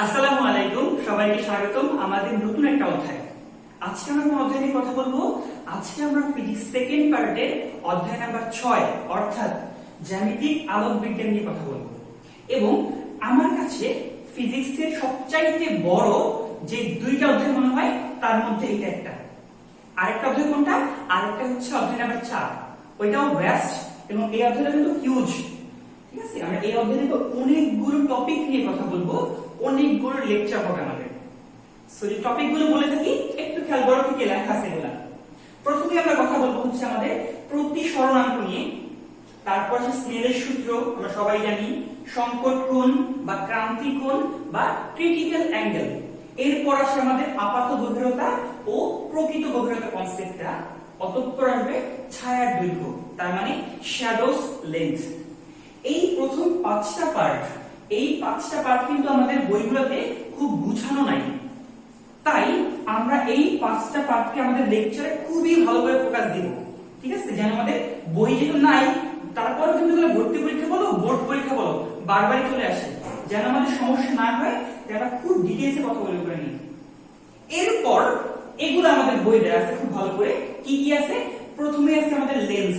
আসসালামু আলাইকুম, সবাইকে স্বাগতম আমাদের নতুন একটা অধ্যায়। আজকে আমরা কোন অধ্যায় নিয়ে কথা বলবো? আজকে আমরা ফিজিক্স সেকেন্ড পার্টে অধ্যায় নাম্বার 6 অর্থাৎ জ্যামিতিক আলোক বিজ্ঞান নিয়ে কথা বলবো। এবং আমার কাছে ফিজিক্সের সবচাইতে বড় যে দুইটা অধ্যায় মনে হয় তার মধ্যে এটা একটা। আরেকটা অধ্যায় কোনটা? আরেকটা হচ্ছে অধ্যায় নাম্বার 4, ওইটাও ভ্যাস্ট এবং এই অধ্যায়টা কিন্তু হিউজ। ঠিক আছে, আমরা এই অধ্যায়ে অনেকগুলো টপিক নিয়ে কথা বলবো, অনেকগুলো লেকচার হবে আমাদের। সো এই টপিকগুলো বলে থাকি, একটু খেয়াল করো কি লেখা আছে এগুলা। প্রথমে আমরা কথা বলবো হচ্ছে আমাদের প্রতিসরণাঙ্ক নিয়ে, তারপর আছে স্নেলের সূত্র, আমরা সবাই জানি, সংকট কোণ বা ক্রান্তি কোণ বা ক্রিটিক্যাল অ্যাঙ্গেল। এরপর আসে আমাদের আপাত গভীরতা ও প্রকৃত গভীরতা কনসেপ্টটা। অতঃপর আসবে ছায়ার দৈর্ঘ্য, তার মানে শ্যাডোস লেন্থ। এই প্রথম পাঁচটা পার্ট কিন্তু আমাদের বইগুলোতে খুব গুছানো নাই, তাই আমরা এই পাঁচটা পার্টকে আমাদের লেকচারে খুবই ভালো করে ফোকাস দিব। ঠিক আছে, যেন আমাদের বই যেহেতু নাই, তারপর কিন্তু ভর্তি পরীক্ষা বলো, বোর্ড পরীক্ষা বলো, বারবারই চলে আসে, যেন আমাদের সমস্যা না হয়, আমরা খুব ডিটেইলসে কথা বলে করে নিই। এরপর এগুলো আমাদের বই দেওয়া আছে খুব ভালো করে। কি কি আছে? প্রথমে আছে আমাদের লেন্স,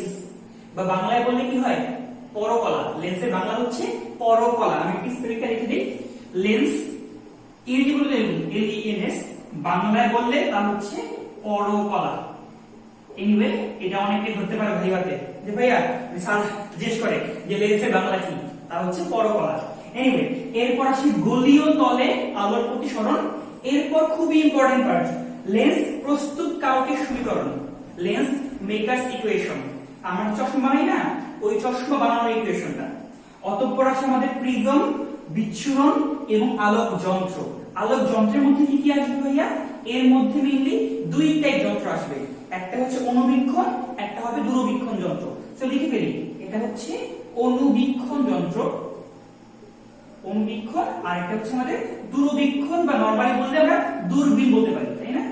বা বাংলায় বললে কি হয়? পরকলা। লেন্সের বাংলা হচ্ছে পরকলা। আমি একটু স্পেলিংটা লিখে দিই। লেন্স, ইংরেজি বললে LENS, বাংলায় বললে তা হচ্ছে পরকলা। এনিওয়ে, এটা অনেকে ধরতে পারে ভাইয়াতে যে ভাইয়া স্যার জিজ্ঞেস করে যে লেন্সের বাংলা কি, তা হচ্ছে পরকলা। এনিওয়ে, এরপর আসি গলীয় তলে আলোর প্রতিসরণ। এরপর খুবই ইম্পর্টেন্ট পার্ট, লেন্স প্রস্তুতকারকের সমীকরণ, লেন্স মেকারস ইকুয়েশন। আমরা চশমা বানাই না, ওই চশমা বানানোর ইকুয়েশনটা। অতঃপর আসে আমাদের প্রিজম, বিচ্ছুরণ এবং আলোক যন্ত্র। আলোক যন্ত্রের মধ্যে কি কি আসবে ভাইয়া? এর মধ্যে মেইনলি দুই টাইপ যন্ত্র আসবে, একটা হচ্ছে অনুবীক্ষণ, একটা হবে দূরবীক্ষণ যন্ত্র। তো লিখে ফেলি, এটা হচ্ছে অনুবীক্ষণ যন্ত্র, অনুবীক্ষণ, আর একটা হচ্ছে আমাদের দূরবীক্ষণ, বা নরমালি বললে আমরা দূরবীন বলতে পারি, তাই না?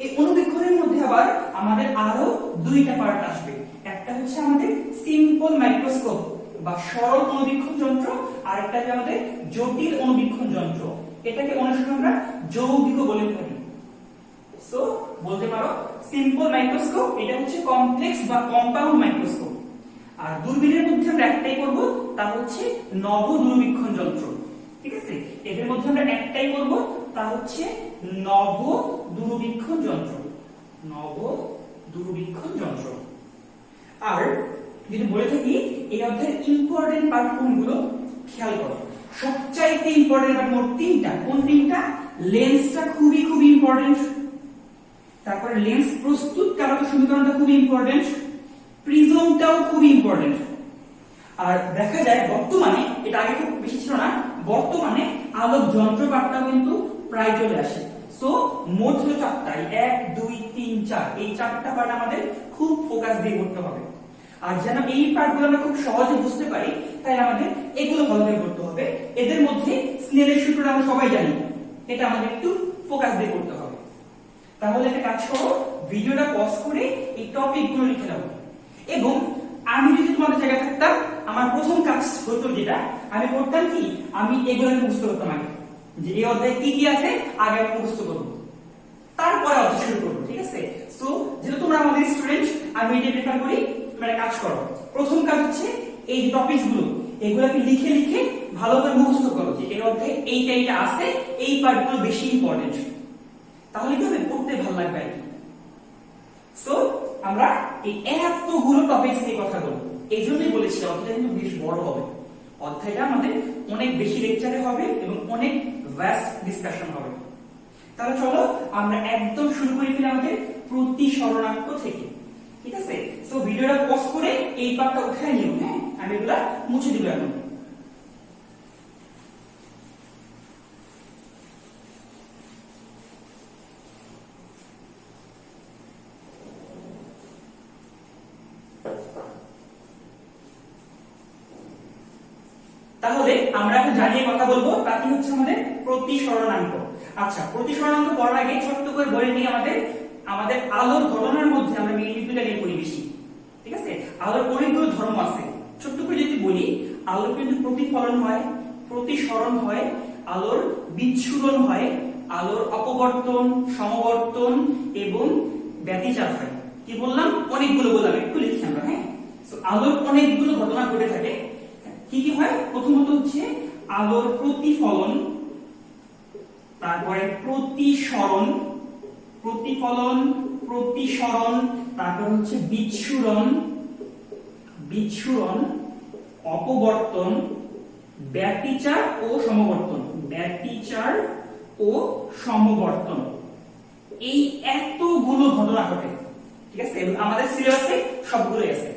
এই অনুবীক্ষণের মধ্যে আবার আমাদের আরো দুইটা পার্ট আসবে, একটা হচ্ছে আমাদের সিম্পল মাইক্রোস্কোপ বা সরল অনুবীক্ষণ যন্ত্র, আর একটা হচ্ছে আমাদের জটিল অনুবীক্ষণ যন্ত্র। এটাকে অনেক সময় আমরা যৌগিক বলে থাকি। সো বলতে পারো সিম্পল মাইক্রোস্কোপ, এটা হচ্ছে কমপ্লেক্স বা কম্পাউন্ড মাইক্রোস্কোপ। আর দূরবীনের মধ্যে আমরা একটাই করব, তা হচ্ছে নব দূরবীক্ষণ যন্ত্র। ঠিক আছে, এদের মধ্যে আমরা একটাই করব, তা হচ্ছে নব দূরবীক্ষণ যন্ত্র, নব দূরবীক্ষণ যন্ত্র। আর যদি বলে থাকি এই অধ্যায়ের ইম্পর্টেন্ট পার্ট কোনগুলো খেয়াল করো। সবচাইতে ইম্পর্টেন্ট পার্ট মোট তিনটা। কোন তিনটা? লেন্সটা খুবই খুবই ইম্পর্টেন্ট, তারপরে লেন্স প্রস্তুতকারকের সমীকরণটা খুবই ইম্পর্টেন্ট, প্রিজমটাও খুবই ইম্পর্টেন্ট। আর দেখা যায় বর্তমানে, এটা আগে খুব বেশি ছিল না, বর্তমানে আলোক যন্ত্র পার্টটাও কিন্তু প্রায় চলে আসে। সো মোট হলো চারটাই, 1 2 3 4, এই চারটা পার্ট আমাদের খুব ফোকাস দিয়ে করতে হবে। আর যেন এই পার্টগুলো আমরা খুব সহজে বুঝতে পারি, তাই আমাদের এগুলো ভালো করে করতে হবে। এদের মধ্যে স্নেলের সূত্রটা আমরা সবাই জানি, এটা আমাদের একটু ফোকাস দিয়ে করতে হবে। তাহলে একটা কাজ করো, ভিডিওটা পজ করে এই টপিকগুলো লিখে নাও। এবং আমি যদি তোমাদের জায়গায় থাকতাম, আমার প্রথম কাজ হতো যেটা আমি করতাম কি, আমি এগুলো মুখস্থ করতাম আগে, যে এই অধ্যায়ে কি কি আছে আগে আমি মুখস্থ করব, তারপরে অধ্যায় শুরু করব। ঠিক আছে, সো যেহেতু তোমরা আমাদের স্টুডেন্ট, আমি এটা প্রেফার করি তোমরা কাজ করো। প্রথম কাজ হচ্ছে এই যে টপিকস গুলো, এগুলোকে লিখে লিখে ভালো করে মুখস্থ করো, যে এই অধ্যায়ে এইটা আছে, এই পার্টগুলো বেশি ইম্পর্টেন্ট। তাহলে কি হবে? পড়তে ভালো লাগবে আর কি। সো আমরা এই এতগুলো টপিকস নিয়ে কথা বলবো, এই জন্যই বলেছি অধ্যায়টা কিন্তু বেশ বড় হবে। অধ্যায়টা আমাদের অনেক বেশি লেকচারে হবে এবং অনেক ভ্যাস্ট ডিসকাশন হবে। তাহলে চলো আমরা একদম শুরু করে ফেলি আমাদের প্রতিসরণাঙ্ক থেকে। ঠিক আছে, সো ভিডিওটা পজ করে এই পার্টটা উঠায় নিও। হ্যাঁ, আমি এগুলা মুছে দিব এখন। তাহলে আমরা এখন জানিয়ে কথা বলবো, তাতে হচ্ছে আমাদের প্রতিসরণাঙ্ক। আচ্ছা, প্রতিসরণাঙ্ক পড়ার আগে ছোট্ট করে বলে নিই, আমাদের আলোর ঘটনার মধ্যে আমরা মেইনলি দুইটা নিয়ে পড়ি বেশি। ঠিক আছে, আলোর অনেকগুলো ধর্ম আছে। ছোট্ট করে যদি বলি, আলোর কিন্তু প্রতিফলন হয়, প্রতিসরণ হয়, আলোর বিচ্ছুরণ হয়, আলোর অপবর্তন, সমবর্তন এবং ব্যতিচাপ হয়। কি বললাম? অনেকগুলো বললাম, একটু লিখি আমরা। হ্যাঁ, তো আলোর অনেকগুলো ঘটনা ঘটে থাকে। কি কি হয়? প্রথমত হচ্ছে আলোর প্রতিফলন, তারপরে প্রতিসরণ, প্রতিফলন, প্রতিসরণ, তারপর হচ্ছে বিচ্ছুরণ, বিচ্ছুরণ, অপবর্তন, ব্যতিচার ও সমবর্তন, ব্যতিচার ও সমবর্তন। এই এতগুলো ঘটনা ঘটে, ঠিক আছে? আমাদের সিলেবাসে সবগুলোই আছে।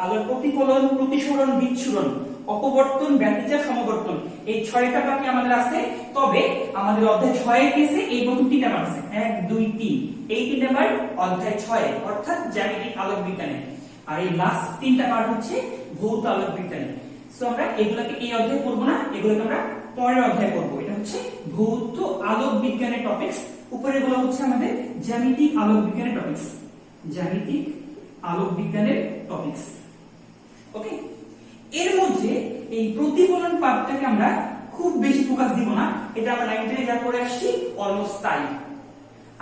আলোর প্রতিফলন, প্রতিসরণ, বিচ্ছুরণ, অপবর্তন, ব্যতিচার, সমবর্তন, এই 6টা বাকি আমাদের আছে। তবে আমাদের অধ্যায় 6 এর কেসে এই প্রথম 3টা পার্ট আছে, 1 2 3, এই 3টা পার্ট অধ্যায় 6 অর্থাৎ জ্যামিতিক আলোক বিজ্ঞানে। আর এই লাস্ট 3টা পার্ট হচ্ছে ভৌত আলোক বিজ্ঞানে। সো আমরা এগুলোকে এই অধ্যায়ে পড়বো না, এগুলোকে আমরা পরের অধ্যায়ে পড়বো। এটা হচ্ছে ভৌত আলোক বিজ্ঞানের টপিকস, উপরেগুলো হচ্ছে আমাদের জ্যামিতিক আলোক বিজ্ঞানের টপিকস, জ্যামিতিক আলোক বিজ্ঞানের টপিকস। ওকে, এর মধ্যে এই প্রতিফলন পার্টটাকে আমরা খুব বেশি ফোকাস দিব না, এটা আমরা 9 যা পড়ে আসছি অলমোস্ট তাই।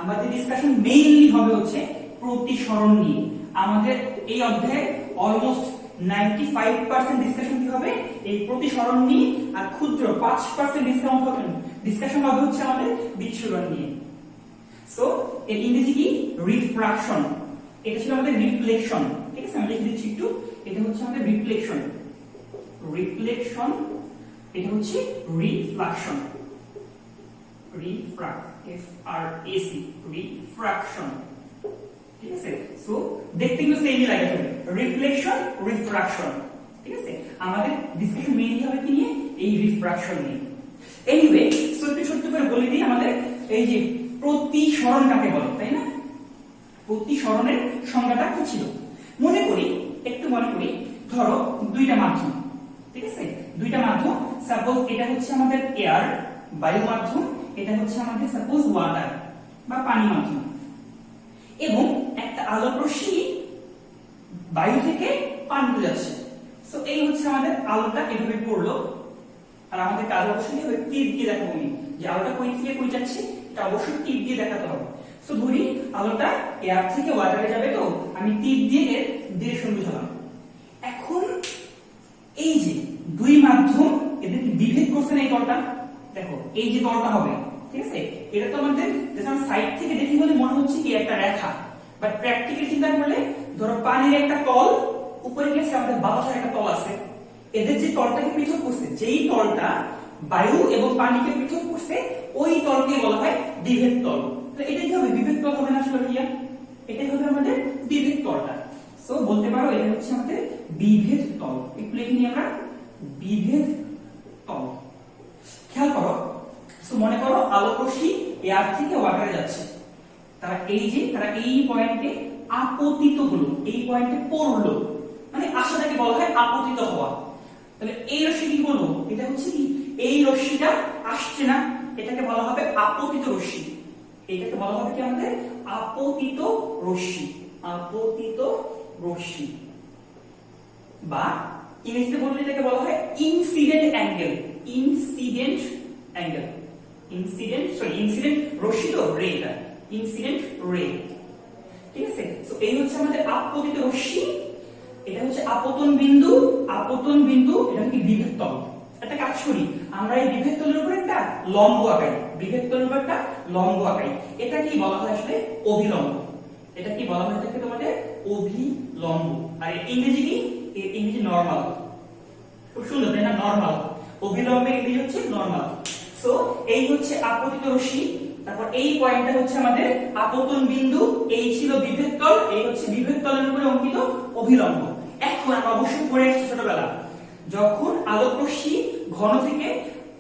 আমাদের ডিসকাশন মেইনলি হবে হচ্ছে প্রতিসরণ নিয়ে। আমাদের এই অধ্যায়ে অলমোস্ট 95% ডিসকাশন কি হবে? এই প্রতিসরণ নিয়ে, আর ক্ষুদ্র 5% ডিসকাশন হবে হচ্ছে আমাদের বিচ্ছুরণ নিয়ে। সো এর ইংরেজি কি? রিফ্রাকশন। এটা ছিল আমাদের রিফ্লেকশন, ঠিক আছে? আমি লিখে দিচ্ছি একটু, এটা হচ্ছে আমাদের রিফ্লেকশন, রিফ্লেকশন, এটা হচ্ছে রিফ্রাকশন, রিফ্রাকশন, ঠিক আছে? সো দেখতে কিন্তু সেমই লাগে, রিফ্লেকশন, রিফ্রাকশন, ঠিক আছে? আমাদের ডিসকাশন মেইনলি হবে কি নিয়ে? এই রিফ্রাকশন নিয়ে। এনিওয়ে, সো একটু ছোট্ট করে বলে দিই আমাদের এই যে প্রতিসরণ কাকে বলে, তাই না? প্রতিসরণের সংজ্ঞাটা কি ছিল মনে করি, একটু মনে করি। ধরো দুইটা মাধ্যম, ঠিক আছে? দুইটা মাধ্যম, সাপোজ এটা হচ্ছে আমাদের এয়ার, বায়ু মাধ্যম, এটা হচ্ছে আমাদের সাপোজ ওয়াটার বা পানি মাধ্যম, এবং একটা আলোক রশ্মি বায়ু থেকে পানিতে যাচ্ছে। সো এই হচ্ছে আমাদের আলোটা এভাবে পড়লো, আর আমাদের কাজ অবশ্যই হবে তীর দিয়ে দেখাবো আমি যে আলোটা কই থেকে কই যাচ্ছে, এটা অবশ্যই তীর দিয়ে দেখাতে হবে। সো ধরি আলোটা এয়ার থেকে ওয়াটারে যাবে, তো আমি তীর দিয়ে এর ডিরেকশন বুঝালাম। এখন এই যে দুই মাধ্যম, এদের বিভেদ করছে না এই তলটা, দেখো এই যে তলটা হবে, ঠিক আছে? এটা তো আমাদের যখন সাইড থেকে দেখি বলে মনে হচ্ছে কি একটা রেখা, বাট প্র্যাকটিক্যালি চিন্তা করলে ধরো পানির একটা তল, উপরে গেছে আমাদের বাতাসের একটা তল আছে, এদের যে তলটাকে পৃথক করছে, যেই তলটা বায়ু এবং পানিকে পৃথক করছে, ওই তলকে বলা হয় বিভেদ তল। তো এটা কি হবে? বিভেদ তল হবে না আসলে ভাইয়া? এটাই হবে আমাদের বিভেদ তলটা। সো বলতে পারো এটা হচ্ছে আমাদের বিভেদ তল। একটু লিখে নিই আমরা, বিভেদ তল। খেয়াল করো, সো মনে করো আলোক রশ্মি এয়ার থেকে ওয়াটারে যাচ্ছে, তারা এই পয়েন্টে আপতিত হলো, এই পয়েন্টে পড়লো, মানে আশাটাকে বলা হয় আপতিত হওয়া। তাহলে এই রশ্মি কি বলবো? এটা হচ্ছে কি, এই রশ্মিটা আসছে না, এটাকে বলা হবে আপতিত রশ্মি। এটাকে বলা হবে কি আমাদের আপতিত রশ্মি, আপতিত রশ্মি, বা ইংরেজিতে বললে এটাকে বলা হয় incident angle, incident angle, incident রশ্মি, তো রে, এটা ইনসিডেন্ট রে, ঠিক আছে? সো এই হচ্ছে আমাদের আপতিত রশ্মি, এটা হচ্ছে আপতন বিন্দু, আপতন বিন্দু, এটা কি বিভেদ তল। একটা কাজ করি, আমরা এই বিভেদ তলের উপর একটা লম্ব আঁকাই, বিভেদ তলের উপর একটা লম্ব আঁকাই। এটা কি বলা হয় আসলে? অভিলম্ব। এটা কি বলা হয় থাকে তোমাদের? অভিলম্ব। আর ইংরেজি কি? ইংরেজি নরমাল। খুব সুন্দর তাই না? নরমাল। অভিলম্বের ইংরেজি হচ্ছে নরমাল। সো এই হচ্ছে আপতিত রশ্মি, তারপর এই পয়েন্টটা হচ্ছে আমাদের আপতন বিন্দু, এই ছিল বিভেদ তল, এই হচ্ছে বিভেদ তলের উপরে অঙ্কিত অভিলম্ব। এখন আমরা অবশ্যই পড়ে আসছি ছোটবেলা, যখন আলোক রশ্মি ঘন থেকে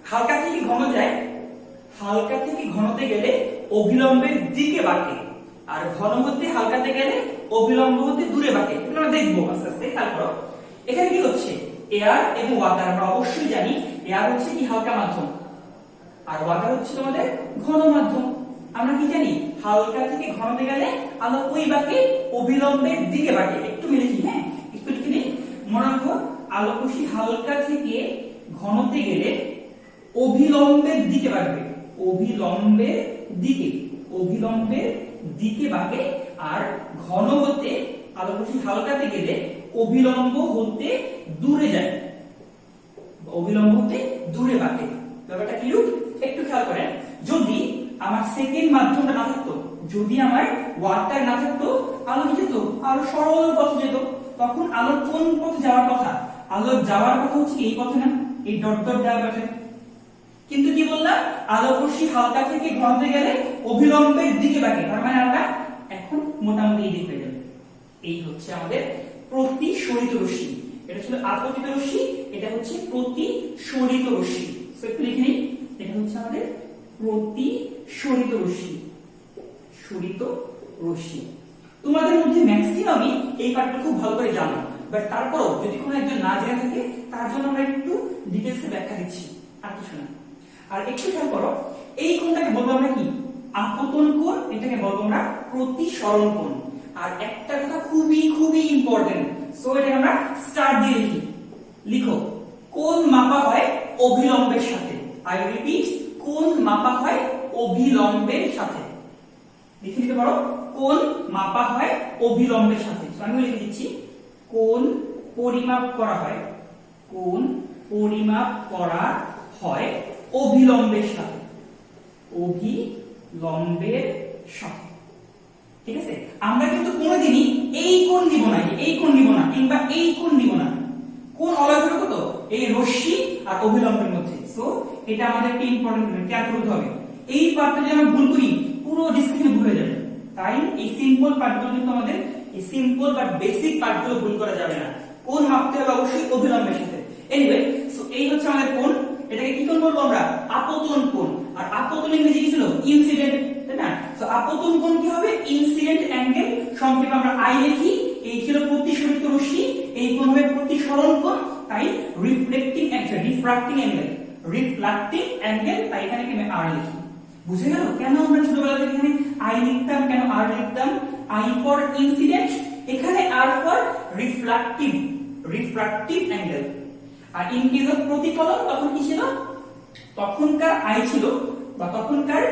হালকা থেকে ঘন যায়, হালকা থেকে ঘনতে গেলে অভিলম্বের দিকে বাঁকে, আর ঘন হতে হালকাতে গেলে অভিলম্ব হতে দূরে বাঁকে। আমরা দেখবো আস্তে আস্তে। খেয়াল করো, এখানে কি হচ্ছে? এয়ার এবং ওয়াটার, আমরা অবশ্যই জানি এয়ার হচ্ছে কি হালকা মাধ্যম, আর ওয়াটার হচ্ছে আমাদের ঘন মাধ্যম। আমরা কি জানি? হালকা থেকে ঘনতে গেলে আলো ওই বাঁকে, অভিলম্বের দিকে বাঁকে। একটু মিলে কি, হ্যাঁ একটু লিখে নিই। মনে রাখো, আলোক রশ্মি হালকা থেকে ঘনতে গেলে অভিলম্বের দিকে বাঁকবে, অভিলম্বের দিকে, অভিলম্বের দিকে বাঁকে। আর ঘন হতে আলোক রশ্মি হালকাতে গেলে অভিলম্ব হতে দূরে যায়, অভিলম্ব হতে দূরে বাঁকে। ব্যাপারটা কি রূপ একটু খেয়াল করেন, যদি আমার সেকেন্ড মাধ্যমটা না থাকতো, যদি আমার ওয়াটার না থাকতো, আলো কি যেত আলো সরল পথে যেত। তখন আলোর কোন পথে যাওয়ার কথা? আলোর যাওয়ার কথা হচ্ছে এই পথে না, এই ডট ডট দেওয়া পথে। কিন্তু কি বললাম, আলোক রশ্মি হালকা থেকে ঘনতে গেলে অভিলম্বের দিকে বাঁকে, তার মানে আমরা এখন মোটামুটি এই দিক হয়ে যাবে। এই হচ্ছে আমাদের প্রতিসরিত রশ্মি। এটা ছিল আপতিত রশ্মি, এটা হচ্ছে প্রতিসরিত রশ্মি। সো একটু লিখে নিই, এটা হচ্ছে আমাদের প্রতিসরিত রশ্মি, সরিত রশ্মি। তোমাদের মধ্যে ম্যাক্সিমামই এই পার্টটা খুব ভালো করে জানো, বাট তারপরও যদি কোনো একজন না জেনে থাকে তার জন্য আমরা একটু ডিটেইলসে ব্যাখ্যা দিচ্ছি, আর কিছু না। আর একটু খেয়াল করো, এই কোণটাকে বলবো আমরা কি? আপতন কোণ। এটাকে বলবো আমরা প্রতিসরণ কোণ। আর একটা কথা খুবই খুবই ইম্পর্টেন্ট, সো এটাকে আমরা স্টার দিয়ে লিখি। লিখো, কোণ মাপা হয় অভিলম্বের সাথে। আই রিপিট, কোণ মাপা হয় অভিলম্বের সাথে। লিখে দিতে পারো, কোণ মাপা হয় অভিলম্বের সাথে। আমি লিখে দিচ্ছি, কোণ পরিমাপ করা হয়, কোণ পরিমাপ করা হয় অভিলম্বের সাথে, অভিলম্বের সাথে। ঠিক আছে, আমরা কিন্তু কোনোদিনই এই কোণ নিব না, এই কোণ নিব না, কিংবা এই কোণ নিব না। কোণ অলয় হবে কত? এই রশ্মি আর অভিলম্বের মধ্যে। সো এটা আমাদের একটা ইম্পর্টেন্ট খেয়াল করতে হবে। এই পার্টটা যদি আমরা ভুল করি, পুরো ডিসকাশন ভুল হয়ে যাবে। তাই এই সিম্পল পার্টগুলো কিন্তু আমাদের, এই সিম্পল বাট বেসিক পার্টগুলো ভুল করা যাবে না। কোণ মাপতে হবে অবশ্যই অভিলম্বের সাথে। এনিওয়ে, সো এই হচ্ছে আমাদের কোণ। এটাকে কি কোণ বলবো আমরা? আপতন কোণ। আর আপতন ইংরেজি কি ছিল? ইনসিডেন্ট, তাই না? সো আপতন কোণ কি হবে? Incident angle. সংক্ষেপে আমরা আই লিখি। এই ছিল প্রতিসরিত রশ্মি, এই কোণ হবে প্রতিসরণ কোণ। তাই reflecting angle, refracting angle, reflecting angle, তাই এখানে কি আমি আর লিখি। বুঝে গেল কেন আমরা ছোটবেলা থেকে এখানে আই লিখতাম, কেন আর লিখতাম? আই ফর ইনসিডেন্ট, এখানে r for reflective, refractive angle. আর ইন কেস অফ প্রতিফলন তখন কি ছিল? তখনকার আই ছিল বা তখনকার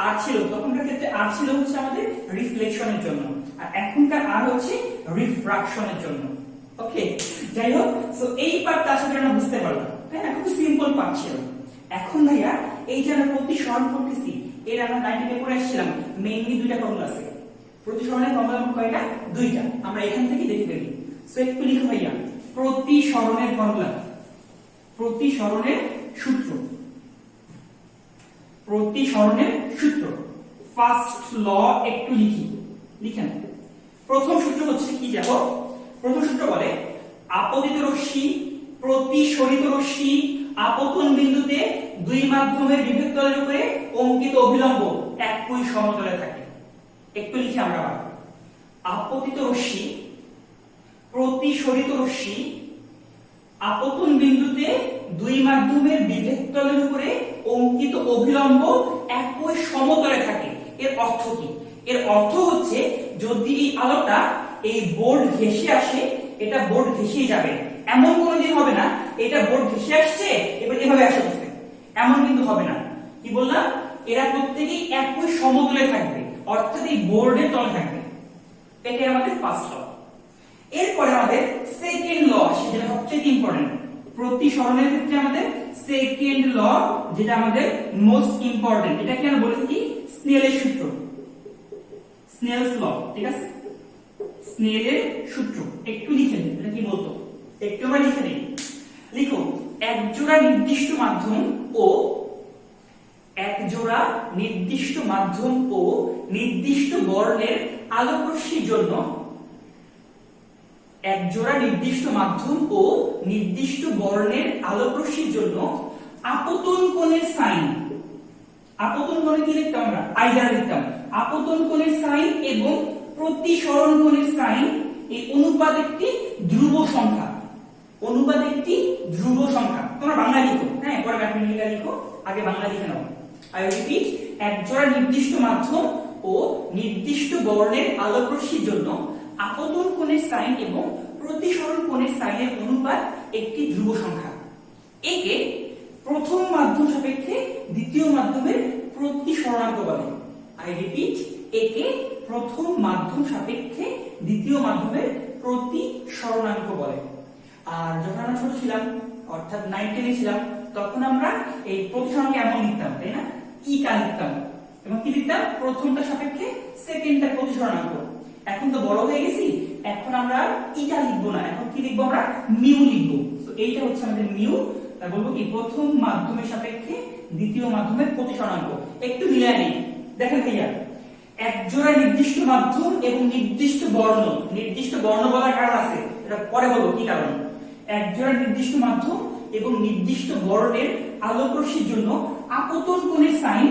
আর ছিল, তখনকার ক্ষেত্রে আর ছিল হচ্ছে আমাদের রিফ্লেকশনের জন্য, আর এখনকার আর হচ্ছে রিফ্রাকশনের জন্য। ওকে, যাই হোক, সো এই পার্টটা আসলে আমরা বুঝতে পারলাম, তাই না? খুব সিম্পল পার্ট ছিল। এখন ভাইয়া এই যে আমরা প্রতিসরণ করতেছি, এর আমরা 90 পড়ে আসছিলাম, মেইনলি দুইটা ফর্মুলা আছে। প্রতিসরণের ফর্মুলা কয়টা? দুইটা। আমরা এখান থেকে দেখে ফেলি। সো একটু লিখো ভাইয়া, প্রতিসরণের ফর্মুলা, প্রতিসরণের সূত্র, প্রতিসরণের সূত্র। ফার্স্ট ল একটু লিখি, লিখেন। প্রথম সূত্র হচ্ছে কি? দেখো, প্রথম সূত্র বলে আপতিত রশ্মি, প্রতিসরিত রশ্মি আপতন বিন্দুতে দুই মাধ্যমের বিভেদ তলের উপরে অঙ্কিত অভিলম্ব একই সমতলে থাকে। একটু লিখি আমরা, আপতিত রশ্মি, প্রতিসরিত রশ্মি আপতন বিন্দুতে দুই মাধ্যমের বিভেদ তলের উপরে অঙ্কিত অভিলম্ব একই সমতলে থাকে। এর অর্থ কি? এর অর্থ হচ্ছে যদি এই আলোটা এই বোর্ড ঘেঁষে আসে, এটা বোর্ড ঘেঁষেই যাবে। এমন কোনোদিন হবে না এটা বোর্ড ঘেঁষে আসছে এবার এভাবে আসে বসবে, এমন কিন্তু হবে না। কি বললাম? এরা প্রত্যেকেই একই সমতলে থাকবে, অর্থাৎ এই বোর্ডের তলে থাকবে। এটাই আমাদের ফার্স্ট ল। এরপরে আমাদের সেকেন্ড ল, সেটা সবচেয়ে ইম্পর্টেন্ট। প্রতিসরণের ক্ষেত্রে আমাদের সেকেন্ড ল, যেটা আমাদের মোস্ট ইম্পর্টেন্ট, এটা কি আমরা বলে থাকি স্নেলের সূত্র, স্নেলস ল। ঠিক আছে, স্নেলের সূত্র একটু লিখে নিন, এটা কি বলতো একটু আমরা লিখে নিই। লিখো, একজোড়া নির্দিষ্ট মাধ্যম ও একজোড়া নির্দিষ্ট মাধ্যম ও নির্দিষ্ট বর্ণের আলোক রশ্মির জন্য, একজোড়া নির্দিষ্ট মাধ্যম ও নির্দিষ্ট বর্ণের আলোক রশ্মির জন্য আপতন কোণের সাইন, আপতন কোণে কি লিখতাম আমরা? আই দ্বারা লিখতাম। আপতন কোণের সাইন এবং প্রতিসরণ কোণের সাইন, এই অনুপাত একটি ধ্রুব সংখ্যা, অনুপাত একটি ধ্রুব সংখ্যা। তোমরা বাংলা লিখো, হ্যাঁ, পরে ম্যাথমেটিক্যাল লিখো, আগে বাংলা লিখে নাও। আই রিপিট, একজোড়া নির্দিষ্ট মাধ্যম ও নির্দিষ্ট বর্ণের আলোক রশ্মির জন্য আপতন কোণের সাইন এবং প্রতিসরণ কোণের সাইনের অনুপাত একটি ধ্রুব সংখ্যা। একে প্রথম মাধ্যম সাপেক্ষে দ্বিতীয় মাধ্যমের প্রতিসরণাঙ্ক বলে। আই রিপিট, একে প্রথম মাধ্যম সাপেক্ষে দ্বিতীয় মাধ্যমের প্রতিসরণাঙ্ক বলে। আর যখন আমরা ছোট ছিলাম অর্থাৎ 9 10 ছিলাম তখন আমরা এই প্রতিসরণাঙ্ক এমন লিখতাম, তাই না? ইটা লিখতাম এবং কি লিখতাম, প্রথমটা সাপেক্ষে সেকেন্ডটা প্রতিসরণাঙ্ক। এখন তো বড় হয়ে গেছি, এখন আমরা ইটা লিখবো না, এখন কি লিখবো, আমরা মিউ লিখবো। তো এইটা হচ্ছে আমাদের মিউ। তাই বলবো কি, প্রথম মাধ্যমের সাপেক্ষে দ্বিতীয় মাধ্যমের প্রতিসরণাঙ্ক। একটু মিলিয়ে নেই, দেখেন ভাইয়া, একজোড়া নির্দিষ্ট মাধ্যম এবং নির্দিষ্ট বর্ণ বলার কারণ আছে, এটা পরে বলবো কি কারণ। একজোড়া নির্দিষ্ট মাধ্যম এবং নির্দিষ্ট বর্ণের আলোক রশ্মির জন্য আপতন কোণের সাইন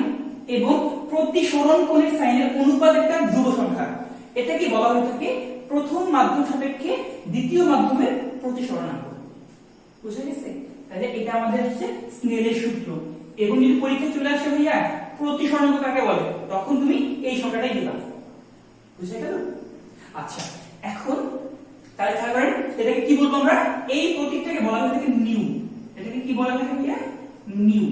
এবং প্রতিসরণ কোণের সাইনের অনুপাত একটা ধ্রুব সংখ্যা, এটাকে বলা হয়ে থাকে প্রথম মাধ্যম সাপেক্ষে দ্বিতীয় মাধ্যমের প্রতিসরণাঙ্ক। বুঝে গেছে? তাহলে এটা আমাদের হচ্ছে স্নেলের সূত্র। এবং যদি পরীক্ষায় চলে আসে ভাইয়া প্রতিসরণাঙ্ক কাকে বলে, তখন তুমি এই সংখ্যাটাই দিবা। বুঝে গেল? আচ্ছা, এখন তাহলে খেয়াল করেন, এটাকে কি বলবো আমরা, এই প্রতীকটাকে বলা হয়ে থাকে মিউ। এটাকে কি বলা হয়ে থাকে ভাইয়া? মিউ।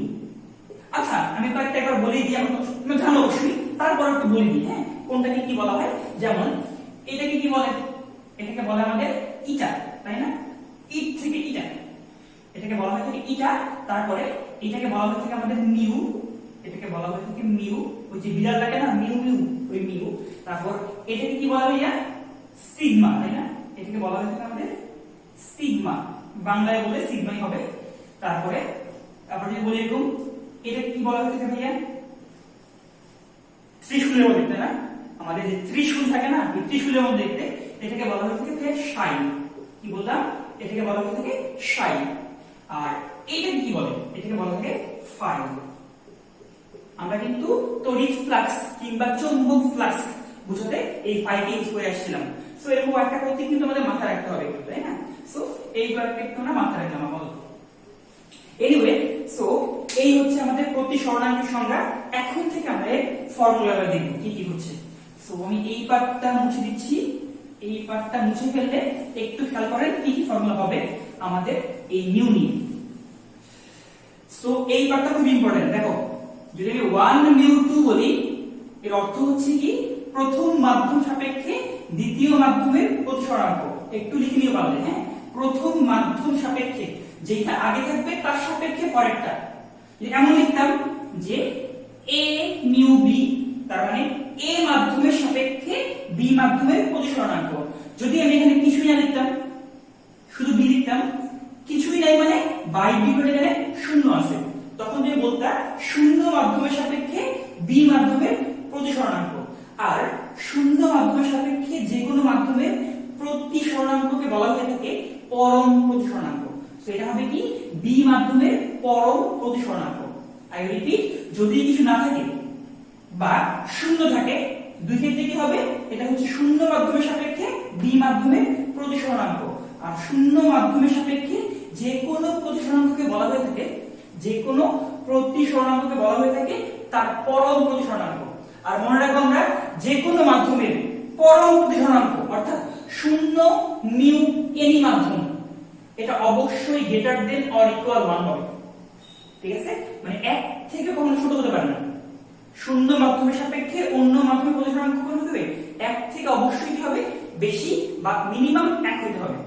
আচ্ছা, আমি কয়েকটা একবার বলে দিই, আমরা জানো অবশ্যই, তারপর একটু বলে দিই, হ্যাঁ, কোনটাকে কি বলা হয়। যেমন এটাকে কি বলে, এটাকে বলে আমাদের ইটা, তাই না? ইট থেকে ইটা, এটাকে বলা হয় থাকে ইটা। তারপরে এটাকে বলা হয় থাকে আমাদের মিউ, এটাকে বলা হয় থাকে মিউ, ওই যে বিড়ালটাকে না, মিউ মিউ, ওই মিউ। তারপর এটাকে কি বলা হয় ইয়া, সিগমা, তাই না? এটাকে বলা হয় থাকে আমাদের সিগমা, বাংলায় বলে সিগমাই হবে। তারপরে যদি বলি এরকম, এটাকে কি বলা হয় থাকে ভাইয়া, ত্রিশূলের মধ্যে, তাই না? আমাদের যে ত্রিশূল থাকে না, ওই ত্রিশূলের মধ্যে দেখতে, এটাকে বলা হয় থাকে শাইন। কি বললাম? এটাকে বলা হয় থাকে শাইন। আর এইটা কি বলে, এটাকে বলা হয় ফাইল। আমরা কিন্তু তড়িৎ ফ্লাক্স কিংবা চৌম্বক ফ্লাক্স বুঝাতে এই ফাইলকে ইউজ করে আসছিলাম। সো এরকম একটা প্রতীক কিন্তু আমাদের মাথায় রাখতে হবে, তাই না? সো এই কয়েকটা একটু না মাথায় রাখলাম আপাতত। এনিওয়ে, সো এই হচ্ছে আমাদের প্রতিসরণাঙ্কের সংজ্ঞা। এখন থেকে আমরা এর ফর্মুলাটা দেখব কি কি হচ্ছে। সো আমি এই পার্টটা মুছে দিচ্ছি, এই পার্টটা মুছে ফেললে একটু খেয়াল করেন কি কি ফর্মুলা হবে আমাদের এই মিউ নিয়ে। সো এই পার্টটা খুব ইম্পর্টেন্ট। দেখো, যদি আমি 1 মিউ 2 বলি, এর অর্থ হচ্ছে কি, প্রথম মাধ্যম সাপেক্ষে দ্বিতীয় মাধ্যমের প্রতিসরণাঙ্ক। একটু লিখে নিও পারলে, হ্যাঁ, প্রথম মাধ্যম সাপেক্ষে, যেটা আগে থাকবে তার সাপেক্ষে পরেরটা। এমন লিখতাম যে a মিউ b, তার মানে a মাধ্যমের সাপেক্ষে b মাধ্যমের প্রতিসরণাঙ্ক। যদি আমি এখানে কিছুই না লিখতাম, শুধু b লিখতাম, কিছুই নাই মানে বাই b বলে এখানে শূন্য আছে, তখন তুমি বলতা শূন্য মাধ্যমের সাপেক্ষে b মাধ্যমের প্রতিসরণাঙ্ক। আর শূন্য মাধ্যমের সাপেক্ষে যে কোনো মাধ্যমের প্রতিসরণাঙ্ককে বলা হয়ে থাকে পরম প্রতিসরণাঙ্ক। সেটা হবে কি, b মাধ্যমের পরম প্রতিসরণাঙ্ক। আই রিপিট, যদি কিছু না থাকে বা শূন্য থাকে, দুই ক্ষেত্রে কি হবে, এটা হচ্ছে শূন্য মাধ্যমের সাপেক্ষে b মাধ্যমের প্রতিসরণাঙ্ক। আর শূন্য মাধ্যমের সাপেক্ষে যে কোনো প্রতিসরণাঙ্ককে বলা হয়ে থাকে, যে কোনো প্রতিসরণাঙ্ককে বলা হয়ে থাকে তার পরম প্রতিসরণাঙ্ক। আর মনে রাখবো আমরা, যে কোনো মাধ্যমের পরম প্রতিসরণাঙ্ক অর্থাৎ শূন্য মিউ এনি মাধ্যম, এটা অবশ্যই গ্রেটার দেন অর ইকুয়াল 1 হবে। ঠিক আছে? মানে 1 থেকে কখনো ছোট হতে পারে না। শূন্য মাধ্যমের সাপেক্ষে অন্য মাধ্যমের প্রতিসরণাঙ্ক কত হবে, 1 থেকে অবশ্যই কি হবে, বেশি বা মিনিমাম 1 হতে হবে।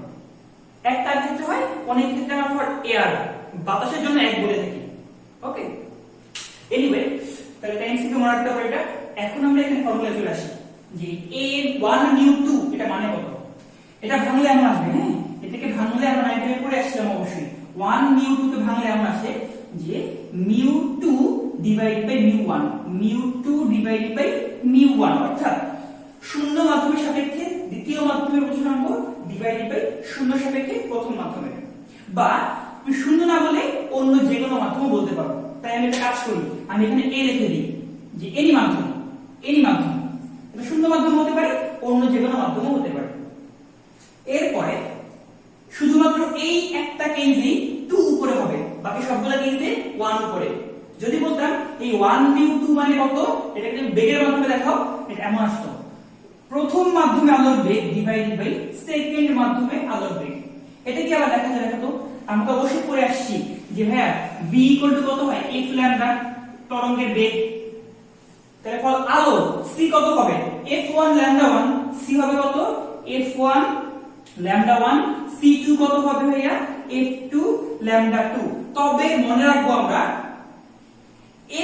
1 তার ক্ষেত্রে হয়, অনেক ক্ষেত্রে আমরা ফর এয়ার, বাতাসের জন্য 1 বলে থাকি। ওকে, এনিওয়ে, তাহলে টাইমস থেকে মনে রাখতে হবে এটা। এখন আমরা এখানে ফর্মুলা চলে আসি যে a1 মিউ 2 এটা মানে কত। এটা ভাঙলে এমন আসবে, হ্যাঁ, এটাকে ভাঙলে আমরা 9 এ পড়ে আসছিলাম অবশ্যই। 1 মিউ 2 কে ভাঙলে এমন আসে যে mu 2 divide by mu 1, mu 2 divide by mu 1, অর্থাৎ শূন্য মাধ্যমের সাপেক্ষে দ্বিতীয় মাধ্যমের প্রতিসরণাঙ্ক ডিভাইড বাই শূন্য সাপেক্ষে প্রথম মাধ্যমের। বা তুমি শূন্য না বলে অন্য যে কোনো মাধ্যম বলতে পারো। তাই আমি একটা কাজ করি, আমি এখানে a লিখে দিই যে এনি মাধ্যম, এনি মাধ্যম, এটা শূন্য মাধ্যম হতে পারে, অন্য যে কোনো মাধ্যমও হতে পারে। এরপরে শুধুমাত্র এই একটা কেন্দ্রে 2 উপরে হবে, বাকি সবগুলা কেন্দ্রে 1 উপরে। যদি বলতাম এই 1 মিউ 2 মানে কত, এটাকে বেগের মাধ্যমে দেখাও, এটা এমন আসতো, প্রথম মাধ্যমে আলোর বেগ ডিভাইডেড বাই সেকেন্ড মাধ্যমে আলোর বেগ। এটা কি আবার দেখা যায়, দেখো তো, আমরা তো অবশ্যই পড়ে আসছি যে ভাইয়া v ইকুয়াল টু কত হয় f ল্যামডা তরঙ্গের বেগ, তাহলে ফল আলো c কত হবে f1 ল্যামডা 1, c হবে কত f1 ল্যামডা 1, c2 কত হবে ভাইয়া f2 ল্যামডা 2। তবে মনে রাখবো আমরা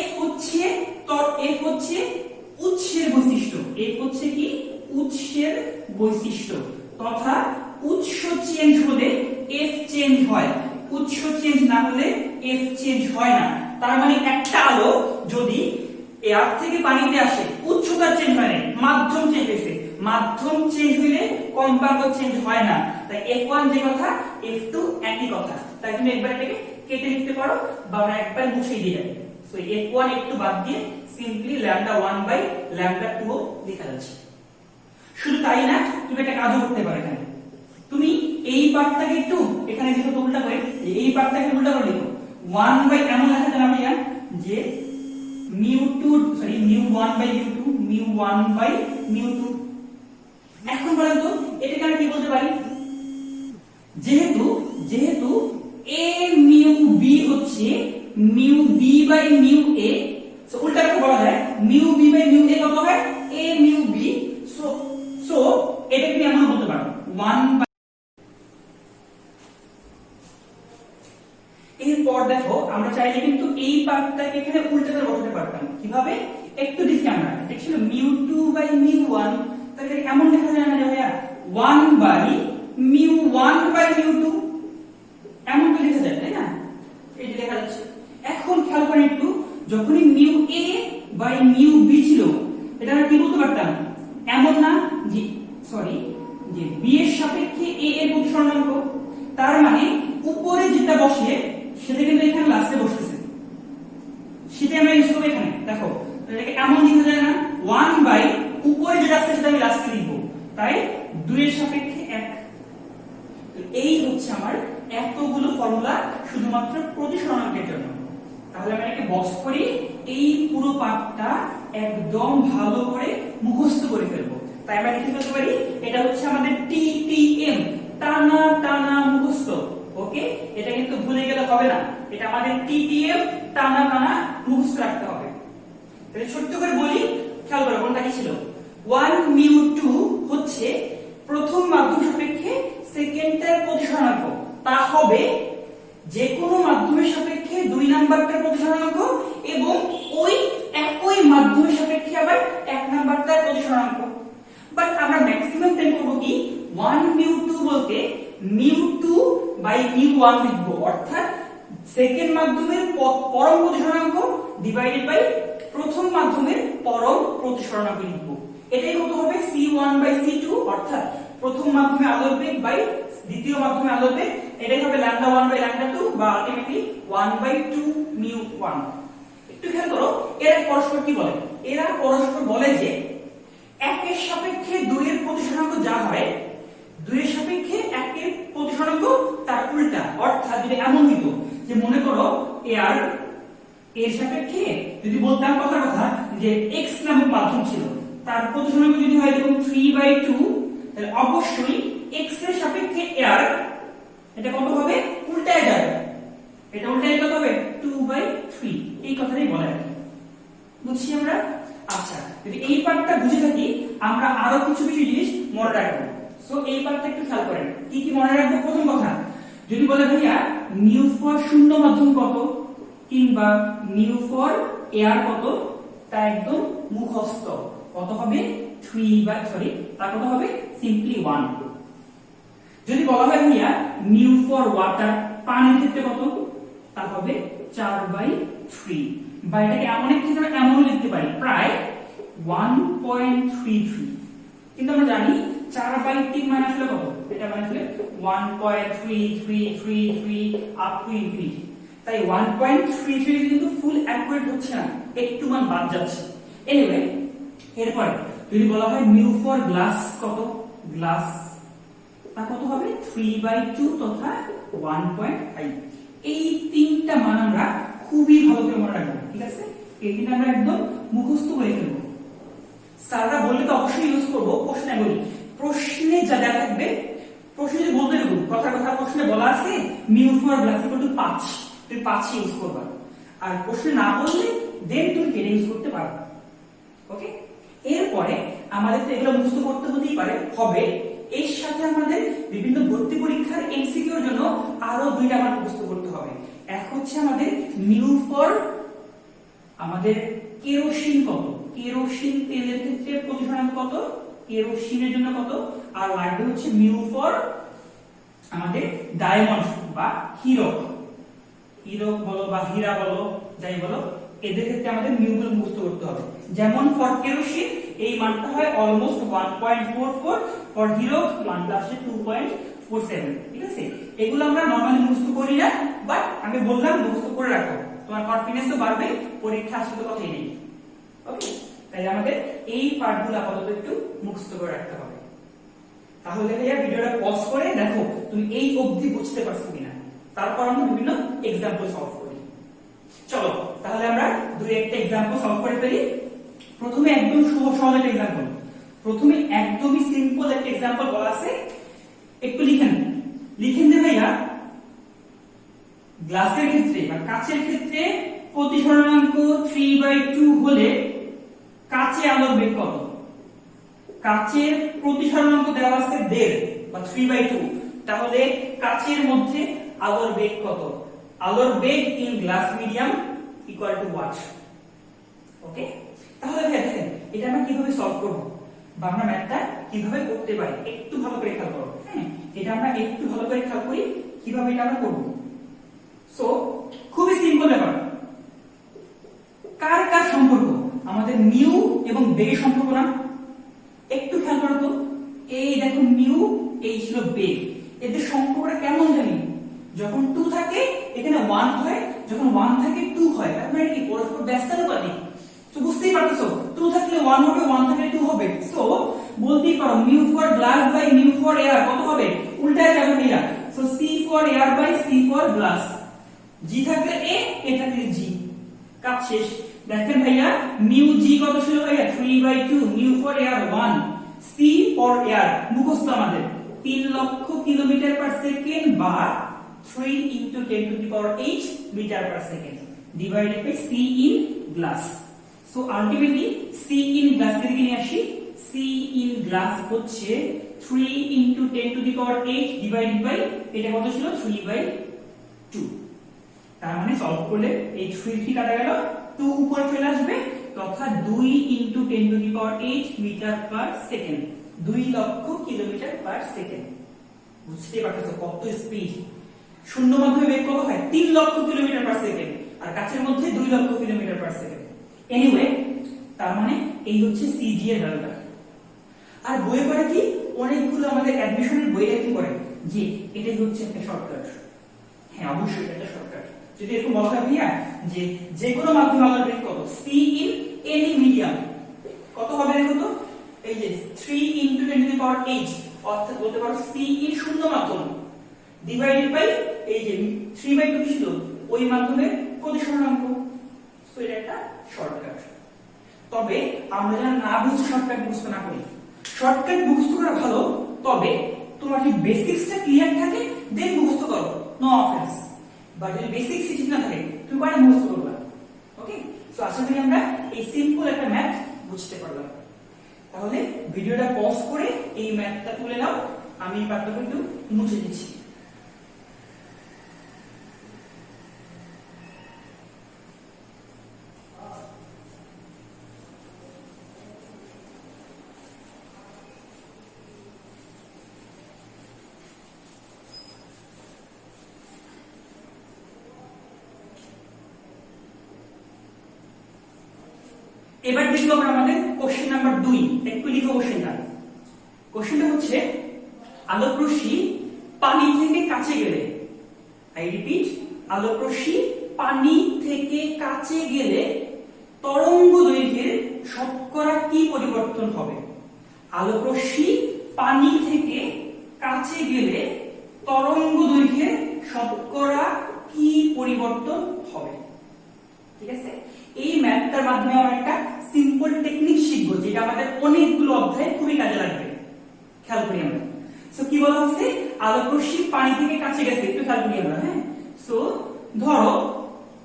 f হচ্ছে উৎসের বৈশিষ্ট্য, f হচ্ছে কি উৎসের বৈশিষ্ট্য, তথা উৎস চেঞ্জ হলে f চেঞ্জ হয়, উৎস চেঞ্জ না হলে f চেঞ্জ হয় না। তার মানে একটা আলো যদি এয়ার থেকে পানিতে আসে উচ্চতা চেঞ্জ হয় না, মাধ্যম চেঞ্জ হয়েছে, মাধ্যম চেঞ্জ হইলে কম্পাঙ্ক চেঞ্জ হয় না। তাই f1 যে কথা f2 একই কথা, তাই তুমি একবার এটাকে কেটে লিখতে পারো বা আমরা একবার মুছে দিয়ে যাবে। সো f1 f2 বাদ দিয়ে সিম্পলি ল্যামডা 1 বাই ল্যামডা 2 লেখা যাচ্ছে। শুধু তাই না, তুমি একটা কাজও করতে পারো, এখানে তুমি এই পার্টটাকে একটু এখানে যেহেতু উল্টা করে এই পার্টটাকে উল্টা করে লিখো 1 বাই এমন লেখা যায় না যে mu1 by mu1 by mu2। এখন বলেন তো এটাকে আমরা কি বলতে পারি, যেহেতু a mu b হচ্ছে mu b by mu a, so উল্টা করে বলা যায় mu b by mu a কত হয় a mu b। সো এটাকে কি আমরা বলতে পারো 1 বাই। এরপর দেখো আমরা চাইলে কিন্তু এই পার্টটাকে এখানে উল্টা করে বসাতে পারতাম, কিভাবে একটু দেখি আমরা, এটা ছিল mu2 বাই mu1, তাহলে এমন লেখা যায় না যে ভাইয়া 1 বাই mu1 বাই mu2, এমন তো লেখা যায় তাই না, এই যে লেখা যাচ্ছে। এখন খেয়াল করেন একটু, যখনই mu a by mu b ছিল এটা আমরা কি বলতে পারতাম, এমন না যে যে b এর সাপেক্ষে a এর প্রতিসরণাঙ্ক, তার মানে উপরে যেটা বসে সেটা কিন্তু এখানে লাস্টে বসতেছে, সেটা আমরা ইউজ করব এখানে। দেখো এটাকে এমন লেখা যায় না 1 বাই উপরে যেটা আছে সেটা আমি লাস্টে লিখব, তাই 2 এর সাপেক্ষে 1। তো এই হচ্ছে আমার এতগুলো ফর্মুলা শুধুমাত্র প্রতিসরণাঙ্কের জন্য। তাহলে আমরা এটাকে বক্স করি, এই পুরো পার্টটা একদম ভালো করে মুখস্থ করে ফেলবো। তাই আমরা লিখে ফেলতে পারি এটা হচ্ছে আমাদের TTM, টানা টানা মুখস্থ। ওকে, এটা কিন্তু ভুলে গেলে হবে না, এটা আমাদের TTM, টানা টানা মুখস্থ রাখতে হবে। তাহলে ছোট্ট করে বলি, খেয়াল করো কোনটা কি ছিল। 1 mu2 হচ্ছে প্রথম মাধ্যম সাপেক্ষে সেকেন্ডটার প্রতিসরণাঙ্ক, তা হবে যে কোনো মাধ্যমের সাপেক্ষে 2 নাম্বারটার প্রতিসরণাঙ্ক এবং ওই একই মাধ্যমের সাপেক্ষে আবার 1 নাম্বারটার প্রতিসরণাঙ্ক। বাট আমরা ম্যাক্সিমাম টাইম করব কি 1 mu2 বলতে mu2 বাই mu1 লিখব, অর্থাৎ সেকেন্ড মাধ্যমের পরম প্রতিসরণাঙ্ক ডিভাইডেড বাই প্রথম মাধ্যমের পরম প্রতিসরণাঙ্ক লিখব। এটাই কত হবে c1 বাই c2, অর্থাৎ প্রথম মাধ্যমে আলোর বেগ বাই দ্বিতীয় মাধ্যমে আলোর বেগ, এটাই হবে lambda 1 বাই lambda 2 বা আলটিমেটলি 1 বাই 2 mu1। একটু খেয়াল করো এরা পরস্পর কি বলে, এরা পরস্পর বলে যে 1 এর সাপেক্ষে 2 এর প্রতিসরণাঙ্ক যা হয় 2 এর সাপেক্ষে 1 এর প্রতিসরণাঙ্ক তার উল্টা। অর্থাৎ যদি এমন হইতো যে মনে করো এর সাপেক্ষে যদি বলতাম কথা যে x নামক মাধ্যম ছিল, তার প্রতিসরণাঙ্ক যদি হয় এরকম 3/2, তাহলে অবশ্যই x এর সাপেক্ষে এর এটা কত হবে উল্টায় যাবে, এটা উল্টায় কত হবে 2/3। এই কথাটাই বলে আর কি, বুঝছি আমরা। আচ্ছা, যদি এই পার্টটা বুঝে থাকি আমরা আরো কিছু জিনিস মনে রাখবো। সো এই পার্টটা একটু খেয়াল করেন, কি কি মনে রাখবো। প্রথম কথা, যদি বলে ভাইয়া মিউ ফর শূন্য মাধ্যম কত কিংবা মিউ ফর এয়ার কত, তা একদম মুখস্থ। কত হবে 3/, তা কত হবে সিম্পলি 1। যদি বলা হয় ভাইয়া মিউ ফর ওয়াটার পানির ক্ষেত্রে কত, তা হবে 4/3, বা এটাকে এমন এক ক্ষেত্রে এমনও লিখতে পারি প্রায় 1.33। কিন্তু আমরা জানি 4/3 মানে আসলে কত, এটা মানে আসলে 1.3333 আপ টু ইনফিনিটি। তাই 1.33 কিন্তু ফুল অ্যাকুরেট হচ্ছে না, একটু মান বাদ যাচ্ছে। এনিওয়ে, এরপরে যদি বলা হয় মিউ ফর গ্লাস কত, গ্লাস তা কত হবে 3/2 তথা 1.5। এই তিনটা মান আমরা খুবই ভালো করে মনে রাখবো, ঠিক আছে। এই তিনটা আমরা একদম মুখস্থ করে ফেলবো। স্যাররা বললে তো অবশ্যই ইউজ করবো, প্রশ্নে বলি প্রশ্নে যা দেওয়া থাকবে প্রশ্নে যদি বলতে দেবো কথা কথা প্রশ্নে বলা আছে mu for glass equal to 5, তুমি 5 ইউজ করবা। আর প্রশ্নে না বললে দেন তুমি 10 ইউজ করতে পারো। ওকে, এরপরে আমাদের তো এগুলো মুখস্থ করতে হতেই পারে হবে, এর সাথে আমাদের বিভিন্ন ভর্তি পরীক্ষার এমসিকিউর জন্য আরো দুইটা মান মুখস্থ করতে হবে। এক হচ্ছে আমাদের মিউ ফর আমাদের কেরোসিন কত, কেরোসিন তেলের ক্ষেত্রে প্রতিসরণ কত, কেরোসিনের জন্য কত, আর লাগবে হচ্ছে মিউ ফর আমাদের ডায়মন্ড বা হীরক, হীরক বলো বা হীরা বলো যাই বলো, এদের ক্ষেত্রে আমাদের মিউ গুলো মুখস্থ করতে হবে। যেমন ফর কেরোসিন এই মানটা হয় অলমোস্ট 1.44, ফর হীরক মানটা আসে 2.47। ঠিক আছে, এগুলো আমরা নরমালি মুখস্থ করি না, বাট আমি বললাম মুখস্থ করে রাখো, তোমার কনফিডেন্সও বাড়বে, পরীক্ষা আসলে তো কথাই নেই। ওকে, তাই আমাদের এই পার্টগুলো আপাতত একটু মুখস্থ করে রাখতে হবে। তাহলে ভাইয়া ভিডিওটা পজ করে দেখো তুমি এই অবধি বুঝতে পারছো কিনা, তারপর আমরা বিভিন্ন এক্সাম্পল সলভ করি। চলো তাহলে আমরা দুই একটা এক্সাম্পল সলভ করে ফেলি। প্রথমে একদম সহজ একটা এক্সাম্পল, প্রথমে একদমই সিম্পল একটা এক্সাম্পল বলা আছে, একটু লিখেন যে ভাইয়া গ্লাসের ক্ষেত্রে বা কাচের ক্ষেত্রে প্রতিসরণাঙ্ক 3/2 হলে কাচে আলোর বেগ কত? কাচের প্রতিসরণাঙ্ক দেওয়া আছে 1.5 বা 3/2, তাহলে কাচের মধ্যে আলোর বেগ কত? আলোর বেগ in glass medium equal to what? Okay, তাহলে দেখেন এটা আমরা কিভাবে সলভ করব বা আমরা ম্যাথটা কিভাবে করতে পারি একটু ভালো করে খেয়াল করো। হ্যাঁ, এটা আমরা একটু ভালো করে খেয়াল করি কিভাবে এটা আমরা করব। সো খুবই সিম্পল ব্যাপার, কার কার সম্পর্ক? আমাদের মিউ এবং বেগের সম্পর্ক না? একটু খেয়াল করো তো, এই দেখো মিউ, এই ছিল বেগ, এদের সম্পর্কটা কেমন জানি? যখন 2 থাকে এখানে 1 হয়, যখন 1 থাকে 2 হয়, তার মানে কি পরস্পর ব্যস্তানুপাতিক। তো বুঝতেই পারতেছো 2 থাকলে 1 হবে, 1 থাকলে 2 হবে। সো বলতেই পারো mu for glass by mu for air কত হবে? উল্টায় যাবে ভাইয়া। So c for air by c for glass, g থাকলে এ থাকলে জি, কাজ শেষ। দেখেন ভাইয়া মিউ জি কত ছিল ভাইয়া? 3/2, mu for air 1, C for air মুখস্থ আমাদের 3 লক্ষ কিলোমিটার পার সেকেন্ড বা 3 into 10 to the power 8 metre per second divided by C in glass. So ultimately C in glass থেকে নিয়ে আসি, সি ইন গ্লাস হচ্ছে 3 into 10 to the power 8 divided by এটা কত ছিল? 3/2। তার মানে সলভ করলে এই 3 কাটা গেল, 2 উপরে চলে আসবে, তথা 2 into 10 to the power 8 metre per second, 2 lakh kilometre per second. বুঝতে পারতেছো কত স্পিড? শূন্য মাধ্যমে বেগ কত হয়? 3 লক্ষ কিলোমিটার পার সেকেন্ড, আর কাছের মধ্যে 2 lakh kilometre per second. Anyway, তার মানে এই হচ্ছে সিজি এর ভ্যালুটা। আর বইয়ে পড়ে কি অনেকগুলো আমাদের অ্যাডমিশনের বইয়ে কি করে যে এটাই হচ্ছে একটা শর্টকাট। হ্যাঁ, অবশ্যই এটা শর্টকাট। যদি এরকম বলা হয় ভাইয়া যে যে কোনো মাধ্যমে আলোর বেগ কত? সি ইন এনি মিডিয়াম কত হবে দেখো তো? এই যে 3 into 10 to the power 8, অর্থাৎ বলতে পারো সি ইন শূন্য মাধ্যম ডিভাইডেড বাই এই যে 3/2 ছিল ওই মাধ্যমের প্রতিসরণাঙ্ক। সো এটা একটা শর্টকাট। তবে আমরা যেন না বুঝে শর্টকাট মুখস্থ না করি। শর্টকাট মুখস্থ করা ভালো, তবে তোমার যদি বেসিক্সটা ক্লিয়ার থাকে দেন মুখস্থ করো, নো অফেন্স। বা যদি বেসিক্স ঠিক না থাকে তুমি পরে মুখস্থ করবে। ওকে, সো আশা করি আমরা এই সিম্পল একটা ম্যাথ বুঝতে পারলাম। তাহলে ভিডিওটা পজ করে এই ম্যাথটা তুলে নাও, আমি এই পাঠটা একটু মুছে দিচ্ছি। এবার দেখব আমরা আমাদের কোশ্চেন নাম্বার 2। একটু লিখো কোশ্চেনটা। কোশ্চেনটা হচ্ছে আলোক রশ্মি পানি থেকে কাছে গেলে, আই রিপিট, আলোক রশ্মি পানি থেকে কাছে গেলে তরঙ্গ দৈর্ঘ্যের শতকরা কি পরিবর্তন হবে? আলোক রশ্মি পানি থেকে কাছে গেলে তরঙ্গ দৈর্ঘ্যের শতকরা কি পরিবর্তন হবে? ঠিক আছে, এই ম্যাথটার মাধ্যমে আমরা একটা সিম্পল টেকনিক শিখবো যেটা আমাদের অনেকগুলো অধ্যায়ে খুবই কাজে লাগবে। খেয়াল করি আমরা। সো কি বলা হচ্ছে আলোক রশ্মি পানি থেকে কাছে গেছে, একটু খেয়াল করি আমরা। হ্যাঁ, সো ধরো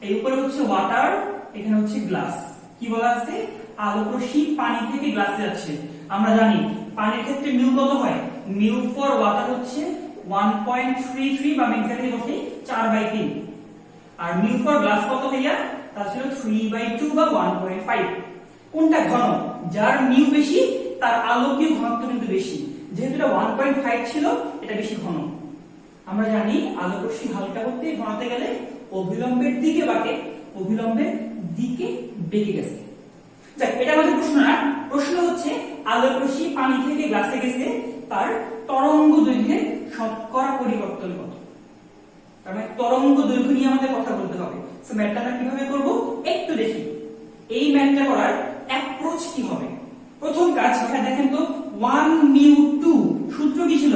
এই উপরে হচ্ছে ওয়াটার, এখানে হচ্ছে গ্লাস। কি বলা আছে? আলোক রশ্মি পানি থেকে গ্লাসে যাচ্ছে। আমরা জানি পানির ক্ষেত্রে মিউ কত হয়? মিউ ফর ওয়াটার হচ্ছে 1.33 বা এক্স্যাক্টলি বলতে 4/3, আর মিউ ফর গ্লাস কত ভাইয়া? তা ছিল 3/2 বা 1.5। কোনটা ঘন? যার মিউ বেশি তার আলোকীয় ঘনত্ব কিন্তু বেশি। যেহেতু এটা 1.5 ছিল, এটা বেশি ঘন। আমরা জানি আলোক রশ্মি হালকা করতে ঘনাতে গেলে অভিলম্বের দিকে বাঁকে, অভিলম্বের দিকে বেঁকে গেছে। যাক, এটা আমাদের প্রশ্ন না। প্রশ্ন হচ্ছে আলোক রশ্মি পানি থেকে গ্লাসে গেছে, তার তরঙ্গ দৈর্ঘ্যের শতকরা পরিবর্তন কত? তার মানে তরঙ্গ দৈর্ঘ্য নিয়ে আমাদের কথা বলতে হবে। সো ম্যাথটা আমরা কিভাবে করব একটু দেখি। এই ম্যাথটা করার অ্যাপ্রোচ কি হবে? প্রথম কাজ, এখানে দেখেন তো 1 মিউ 2 সূত্র কি ছিল?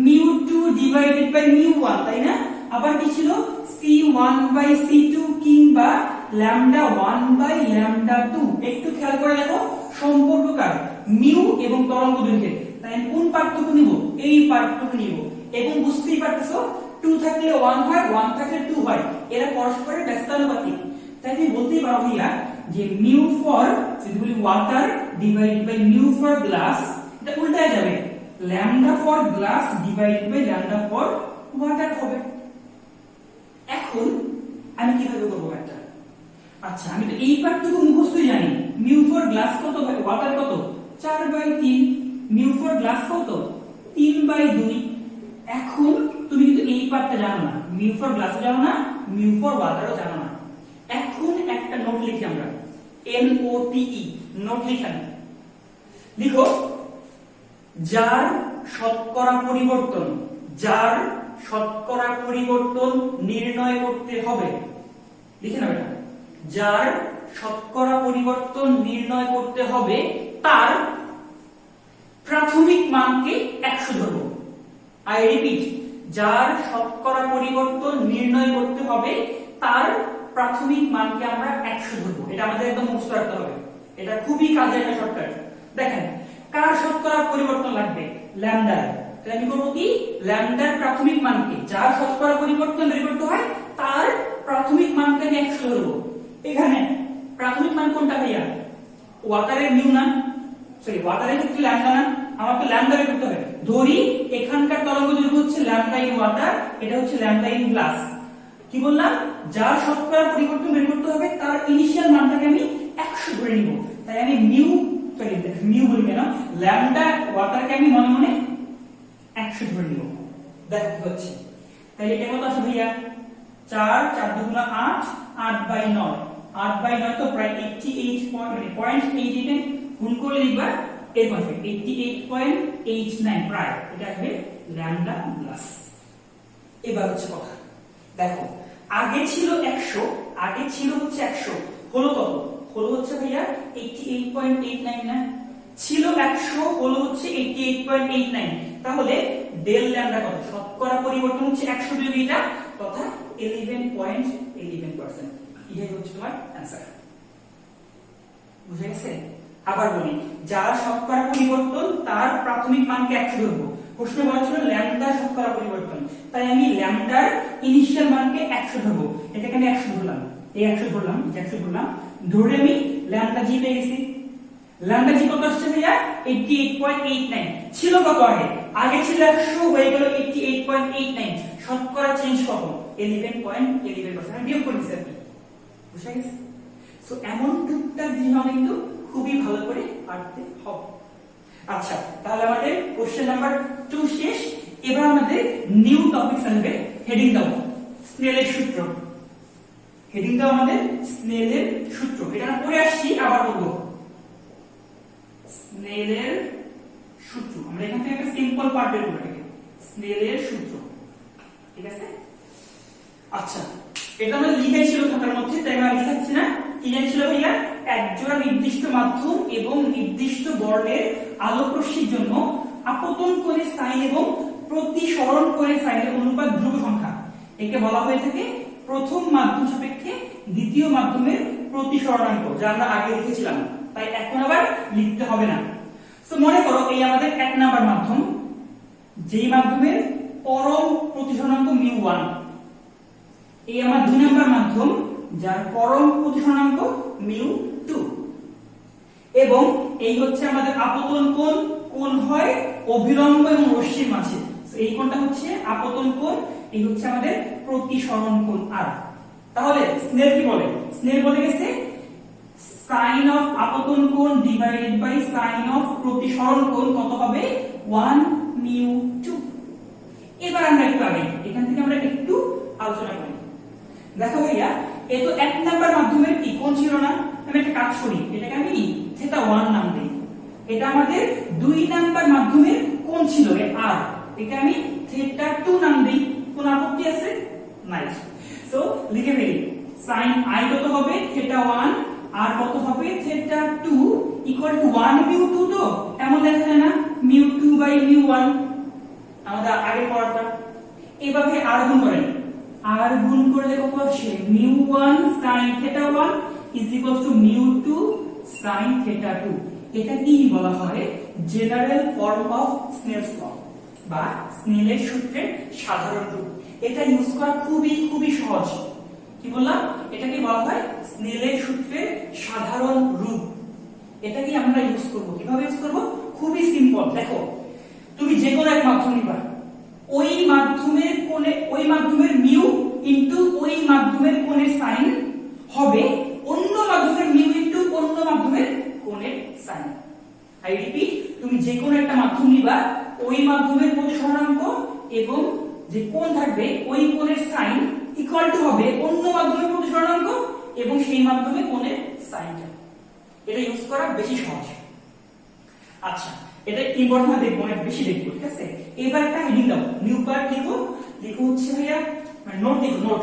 মিউ 2 ডিভাইডেড বাই মিউ 1, তাই না? আবার কি ছিল? c1 বাই c2 কিংবা ল্যামডা 1 বাই ল্যামডা 2। একটু খেয়াল করে দেখো সম্পর্ককার মিউ এবং তরঙ্গ দৈর্ঘ্যের। তাই কোন পার্থক্য নিব? এই পার্থক্য নিব। এবং বুঝতেই পারতেছো 2 থাকলে 1 হয়, 1 থাকলে 2 হয়, এরা পরস্পরের ব্যস্তানুপাতিক। তাই তুমি বলতেই পারো ভাইয়া যে মিউ ফর, যদি বলি water divided by mu for glass, এটা উল্টায় যাবে, lambda for glass divided by lambda for water হবে। এখন আমি কিভাবে করব এটা? আচ্ছা, আমি তো এই পার্টটুকু মুখস্থই জানি। মিউ ফর গ্লাস কত ভাই? ওয়াটার কত? 4/3। মিউ ফর গ্লাস কত? 3/2। এখন তুমি কিন্তু এই পার্টটা জানো না, মিউ ফর গ্লাসও জানো না, মিউ ফর ওয়াটারও জানো না। এখন একটা নোট লিখি আমরা, NOTE, নোট লিখেন। লিখো যার শতকরা পরিবর্তন, যার শতকরা পরিবর্তন নির্ণয় করতে হবে। লিখে নাও এটা, যার শতকরা পরিবর্তন নির্ণয় করতে হবে তার প্রাথমিক মানকে 100 ধরবো। আই রিপিট, যার শতকরা পরিবর্তন নির্ণয় করতে হবে তার প্রাথমিক মানকে আমরা 100 ধরবো। এটা আমাদের একদম মুখস্থ রাখতে হবে, এটা খুবই কাজের একটা শর্টকাট। দেখেন কার শতকরা পরিবর্তন লাগবে? ল্যামডার। তাহলে আমি করব কি? ল্যামডার প্রাথমিক মানকে, যার শতকরা পরিবর্তন বের করতে হয় তার প্রাথমিক মানকে আমি 100 ধরবো। এখানে প্রাথমিক মান কোনটা ভাইয়া? ওয়াটারের মিউ না, সরি ওয়াটারের ক্ষেত্রে ল্যামডা না, আমাকে ল্যামডা বের করতে হবে। ধরি এখানকার তরঙ্গ দৈর্ঘ্য হচ্ছে ল্যামডা ইন ওয়াটার, এটা হচ্ছে ল্যামডা ইন গ্লাস। কি বললাম? যার শতকরা পরিবর্তন বের করতে হবে তার ইনিশিয়াল মানটাকে আমি 100 ধরে নিব। তাই আমি মিউ বলি কেন, ল্যামডা ওয়াটারকে আমি মনে মনে 100 ধরে নিব। দেখো কি হচ্ছে। তাহলে এটা কত আসে ভাইয়া? 4 4 দুগুণা 8, 8/9। 8/9 তো প্রায় 88.88 গুণ করে লিখবা, এর পাশে 88.89 প্রায়, এটা আসবে ল্যামডা প্লাস। এবার হচ্ছে কথা, দেখো আগে ছিল 100, আগে ছিল হচ্ছে 100, হলো কত? হলো হচ্ছে ভাইয়া 88.89 না? ছিল 100, হলো হচ্ছে 88.89। তাহলে ডেল ল্যামডা কত? শতকরা পরিবর্তন হচ্ছে 100 যোগ এটা, তথা 11.11%। এটাই হচ্ছে তোমার অ্যানসার। বুঝে গেছে? আবার বলি, যার শতকরা পরিবর্তন তার প্রাথমিক মানকে 100 ধরবো। প্রশ্ন বলা ছিল ল্যামডা শতকরা পরিবর্তন, তাই আমি ল্যামডার ইনিশিয়াল মানকে 100 ধরবো। এটাকে আমি 100 ধরলাম, এই 100 ধরলাম, 100 ধরলাম, ধরে আমি ল্যামডা জি পেয়ে গেছি। ল্যামডা জি কত আসছে ভাইয়া? 88.89। ছিল কত আগে? আগে ছিল 100, হয়ে গেল 88.89। শতকরা চেঞ্জ কত? 11.11%। আমি বিয়োগ করে দিছি আর কি। বুঝা গেছে? সো এমন টুকটাক জিনিস আমাদের কিন্তু খুবই ভালো করে পারতে হবে। আচ্ছা, তাহলে আমাদের কোশ্চেন নাম্বার 2 শেষ। এবার আমাদের নিউ টপিকস আনবে। হেডিং দাও স্নেলের সূত্র। হেডিং দাও আমাদের স্নেলের সূত্র। এটা আমরা পড়ে আসছি, আবার বলবো। স্নেলের সূত্র, আমরা এখান থেকে একটা সিম্পল পার্ট বের করব। স্নেলের সূত্র, ঠিক আছে? আচ্ছা, এটা আমরা লিখেছিল খাতার মধ্যে, তাই আমরা লিখাচ্ছি না। কি জানছিল ভাইয়া? একজোড়া নির্দিষ্ট মাধ্যম এবং নির্দিষ্ট বর্ণের আলোক রশ্মির জন্য আপতন কোণের সাইন এবং প্রতিসরণ কোণের সাইনের অনুপাত ধ্রুব সংখ্যা। একে বলা হয়ে থাকে প্রথম মাধ্যম সাপেক্ষে দ্বিতীয় মাধ্যমের প্রতিসরণাঙ্ক, যা আমরা আগে লিখেছিলাম, তাই এখন আবার লিখতে হবে না। তো মনে করো এই আমাদের 1 নাম্বার মাধ্যম, যেই মাধ্যমের পরম প্রতিসরণাঙ্ক μ1, এই আমার 2 নম্বর মাধ্যম যার পরম প্রতিসরণাঙ্ক μ2, এবং এই হচ্ছে আমাদের আপতন কোণ। কোণ হয় অভিলম্ব এবং রশ্মির মাঝে, এই কোণটা হচ্ছে আপতন কোণ, এই হচ্ছে আমাদের প্রতিসরণ কোণ আর। তাহলে স্নেল কি বলে? স্নেল বলে গেছে সাইন অফ আপতন কোণ ডিভাইডেড বাই সাইন অফ প্রতিসরণ কোণ কত হবে? 1μ2। এবার আমরা একটু আগে এখান থেকে আমরা একটু আলোচনা করি। দেখো ভাইয়া, এ তো 1 নাম্বার মাধ্যমের কি কোণ ছিল না? আমি একটা কাজ করি, এটাকে আমি θ1 নাম দেই। এটা আমাদের 2 নাম্বার মাধ্যমের কোণ ছিল আর, একে আমি θ2 নাম দেই। কোন আপত্তি আছে? নাই। সো লিখে ফেলি, sin i কত হবে? θ1 আর কত হবে? θ2 ইকুয়াল টু 1μ2। তো এমন লেখা যায় না μ2 বাই μ1, আমাদের আগে পড়াটা। এভাবে আর গুণ করেন, আর গুণ করলে কত আসে? μ1 sin θ1 is equals to μ2 sin θ2। এটা কি বলা হয়? General form of Snell's law বা স্নেলের সূত্রের সাধারণ রূপ। এটা ইউজ করা খুবই সহজ। কি বললাম? এটাকে বলা হয় স্নেলের সূত্রের সাধারণ রূপ। এটাকে আমরা ইউজ করব। কিভাবে ইউজ করব? খুবই সিম্পল। দেখো, তুমি যে কোনো এক মাধ্যম নিবা, ওই মাধ্যমের কোণে, ওই মাধ্যমের মিউ ইনটু ওই মাধ্যমের কোণের সাইন হবে অন্য মাধ্যমের মিউ ইনটু অন্য মাধ্যমের কোণের সাইন। আই রিপিট, তুমি যে কোনো একটা মাধ্যম নিবা, ওই মাধ্যমের প্রতিসরণাঙ্ক এবং যে কোণ থাকবে ওই কোণের সাইন ইকুয়াল টু হবে অন্য মাধ্যমের প্রতিসরণাঙ্ক এবং সেই মাধ্যমে কোণের সাইনটা। এটা ইউজ করা বেশি সহজ। আচ্ছা, এটা ইম্পর্টেন্ট দেখবো, অনেক বেশি দেখবো, ঠিক আছে? এবার একটা হেডিং দাও, নিউ পার্ট লিখো। লিখো হচ্ছে ভাইয়া নোট, লিখো নোট।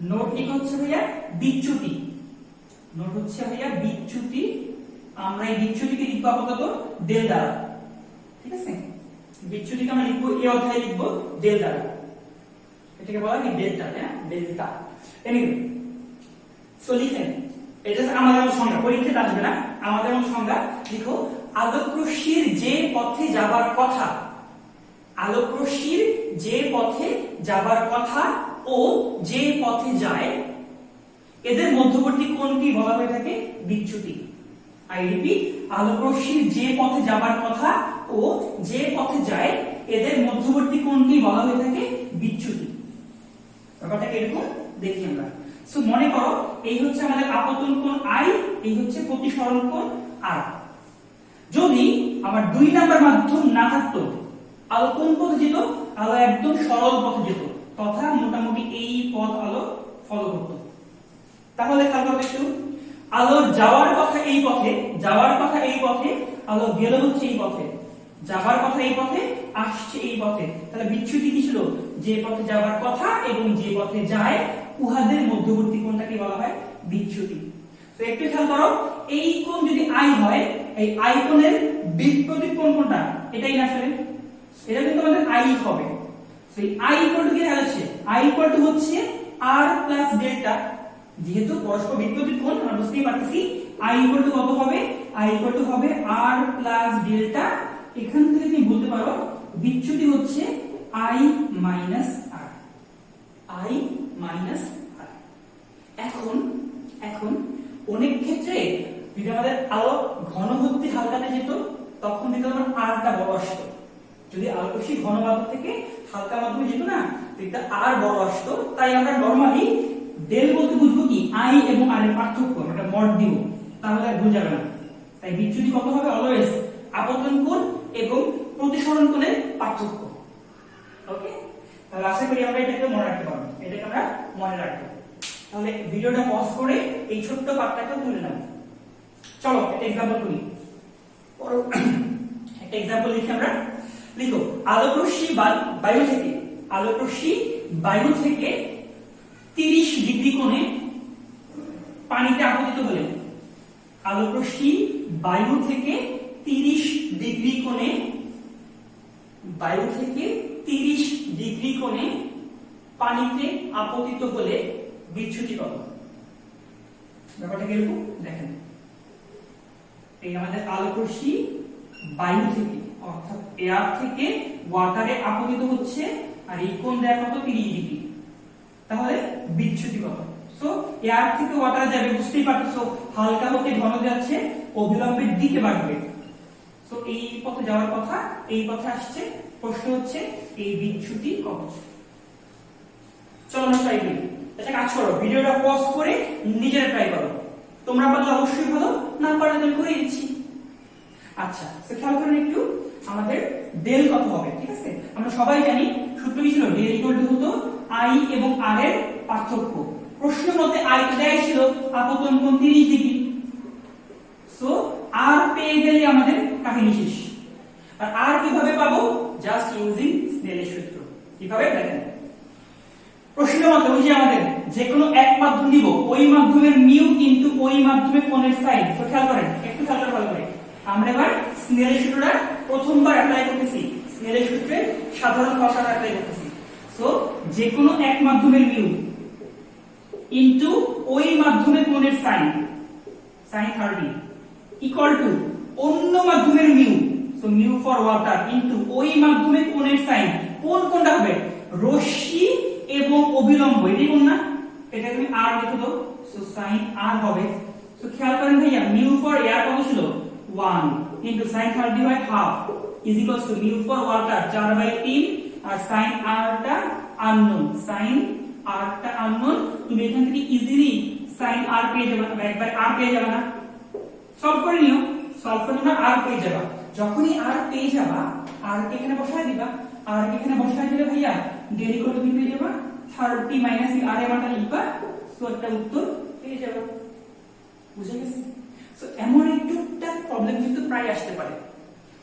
নোট লিখো হচ্ছে ভাইয়া বিচ্যুতি। নোট হচ্ছে ভাইয়া বিচ্যুতি। আমরা এই বিচ্যুতিকে লিখবো আপাতত ডেল দ্বারা, ঠিক আছে? বিচ্যুতিকে আমরা লিখবো, এই অধ্যায়ে লিখবো ডেল দ্বারা। এটাকে বলা হয় ডেল্টা, হ্যাঁ, ডেল্টা। এনিওয়ে, সো লিখেন, এটা আমাদের সংজ্ঞা, পরীক্ষাতে আসবে না, আমাদের সংজ্ঞা। লিখো, আলোকরশ্মির যে পথে যাবার কথা, আলোকরশ্মির যে পথে যাবার কথা ও যে পথে যায়, এদের মধ্যবর্তী কোণটি বলা হয়ে থাকে বিচ্যুতি। আই রিপিট, আলোকরশ্মির যে পথে যাবার কথা ও যে পথে যায়, এদের মধ্যবর্তী কোণটি বলা হয়ে থাকে বিচ্যুতি। ব্যাপারটাকে এরকম দেখি আমরা। সো মনে করো, এই হচ্ছে আমাদের আপতন কোণ আই, এই হচ্ছে প্রতিসরণ কোণ আর। যদি আমার 2 নাম্বার মাধ্যম না থাকতো, আলো কোন পথে যেত? আলো একদম সরল পথে যেত, তথা মোটামুটি এই পথ আলো ফলো করত। তাহলে খেয়াল করবে একটু, আলো যাওয়ার কথা এই পথে, যাওয়ার কথা এই পথে, আলো গেল হচ্ছে এই পথে, যাবার কথা এই পথে, আসছে এই পথে। তাহলে বিচ্যুতি কি ছিল? যে পথে যাবার কথা এবং যে পথে যায় উহাদের মধ্যবর্তী কোণটাকে বলা হয় বিচ্যুতি। তো একটু খেয়াল করো, এই কোণ যদি আই হয়, এই আই কোণের বিপরীত কোণ কোনটা? এটাই না আসলে, এটা কিন্তু আমাদের আই হবে। সেই আই ইকুয়াল টু কি আছে? আই ইকুয়াল টু হচ্ছে আর প্লাস ডেল্টা। যেহেতু পরস্পর বিপরীত কোণ, আমরা বুঝতেই পারতেছি আই ইকুয়াল টু কত হবে? আই ইকুয়াল টু হবে আর প্লাস ডেল্টা। এখান থেকে তুমি বলতে পারো বিচ্যুতি হচ্ছে i minus r, i minus r. এখন এখন অনেক ক্ষেত্রে যদি আমাদের আলো ঘনভর্তি হালকাতে যেত, তখন কিন্তু আমার আরটা বড় আসতো। যদি আলোকরশ্মি ঘন মাধ্যম থেকে হালকা মাধ্যমে যেত না, এটা আর বড় আসতো। তাই আমরা নরমালি ডেল বলতে বুঝবো কি? আই এবং আর এর পার্থক্য, আমরা মড দিব, তাহলে আর ভুল যাবে না। তাই বিচ্যুতি কত হবে? অলওয়েজ আপতন কোণ এবং প্রতিসরণ কোণের পার্থক্য। ওকে, তাহলে আশা করি আমরা এটাকে মনে রাখতে পারবো, এটাকে আমরা মনে রাখবো। তাহলে ভিডিওটা পজ করে এই ছোট্ট পার্টটাকে তুলে নাও। চলো একটা एग्जांपल করি। একটা एग्जांपल লিখি আমরা। লিখো, আলোকরশ্মি বায়ু থেকে, আলোকরশ্মি বায়ু থেকে 30 ডিগ্রি কোণে পানিতে আপতিত হলে, আলোকরশ্মি বায়ু থেকে 30 ডিগ্রি কোণে, বায়ু থেকে 30 ডিগ্রি কোণে পানিতে আপতিত হলে বিচ্যুতি কত? ব্যাপারটা কিরকম দেখেন। এই আমাদের আলোকরশ্মি বায়ু থেকে অর্থাৎ এয়ার থেকে ওয়াটারে আপতিত হচ্ছে আর এই কোণ দেয় কত 30 ডিগ্রি। তাহলে বিচ্যুতি কত? সো এয়ার থেকে ওয়াটারে যাবে, বুঝতেই পারছো হালকা হতে ঘন যাচ্ছে, অবিলম্বের দিকে বাড়বে। সো এই পথে যাওয়ার কথা, এই পথে আসছে। প্রশ্ন হচ্ছে এই বিচ্যুতি কত। চলো আমরা ট্রাই করি। একটা কাজ করো, ভিডিওটা পজ করে নিজেরা ট্রাই করো। তোমরা পারলে অবশ্যই ভালো, না পারলে আমি করে দিচ্ছি। আচ্ছা, তো খেয়াল করেন একটু, আমাদের ডেল কত হবে, ঠিক আছে? আমরা সবাই জানি সূত্র কি ছিল, ডেল ইকুয়াল টু হতো আই এবং আর এর পার্থক্য। প্রশ্ন মতে আই দেয়া ছিল আপতন কোণ 30 ডিগ্রি। সো আর পেয়ে গেলে আমাদের কাহিনী শেষ। আর আর কিভাবে পাবো? জাস্ট ইউজিং স্নেলের সূত্র। কিভাবে দেখেন, প্রশ্ন মতে ওই যে আমাদের যে কোনো এক মাধ্যম নিব, ওই মাধ্যমের মিউ ইনটু ওই মাধ্যমের কোণের সাইন। তো খেয়াল করেন, একটু খেয়াল করে ভালো করে। আমরা এবার স্নেলের সূত্রটা প্রথমবার অ্যাপ্লাই করতেছি, স্নেলের সূত্রের সাধারণ ভাষাটা অ্যাপ্লাই করতেছি। সো যে কোনো এক মাধ্যমের মিউ ইনটু ওই মাধ্যমের কোণের সাইন, সাইন 30 ইকুয়াল টু অন্য মাধ্যমের mu, so mu for water into ওই মাধ্যমের কোণের সাইন। কোন কোনটা হবে? রশ্মি এবং অবিলম্ব, এটাই কোন না? এটা তুমি আর লিখে দাও, সো সাইন আর হবে। সো খেয়াল করেন ভাইয়া, মিউ ফর এয়ার কত ছিল 1 into sine 30 by half is equals to mu for water 4/3 আর সাইন আরটা আননোন, সাইন আরটা আননোন। তুমি এখান থেকে ইজিলি সাইন আর পেয়ে যাবে, একবার আর পেয়ে যাবে না, সলভ করে নিও, সলভ করে না আর পেয়ে যাবা। যখনই আর পেয়ে যাবা, আর এখানে বসায় দিবা, আর এখানে বসায় দিলে ভাইয়া ডেল ইকুয়াল টু পেয়ে যাবা 30 মাইনাস আর এর মানটা লিখবা, সো একটা উত্তর পেয়ে যাবা। বুঝে গেছে? সো এমন একটা প্রবলেম কিন্তু প্রায় আসতে পারে।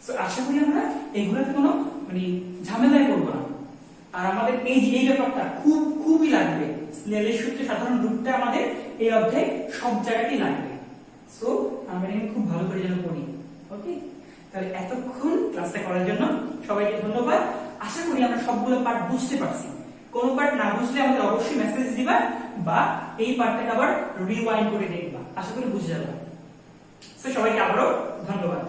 সো আশা করি আমরা এগুলোতে কোনো মানে ঝামেলায় পড়বো না। আর আমাদের এই ব্যাপারটা খুবই লাগবে, স্নেলের সূত্রে সাধারণ রূপটা আমাদের এই অধ্যায়ে সব জায়গাতেই লাগবে। সো আমরা এখানে খুব ভালো করে যেন পড়ি। ওকে, তাহলে এতক্ষণ ক্লাসটা করার জন্য সবাইকে ধন্যবাদ। আশা করি আমরা সবগুলো পার্ট বুঝতে পারছি। কোন পার্ট না বুঝলে আমাদের অবশ্যই মেসেজ দিবা বা এই পার্টটাকে আবার রিওয়াইন্ড করে দেখবা, আশা করি বুঝে যাবে। সো সবাইকে আবারও ধন্যবাদ।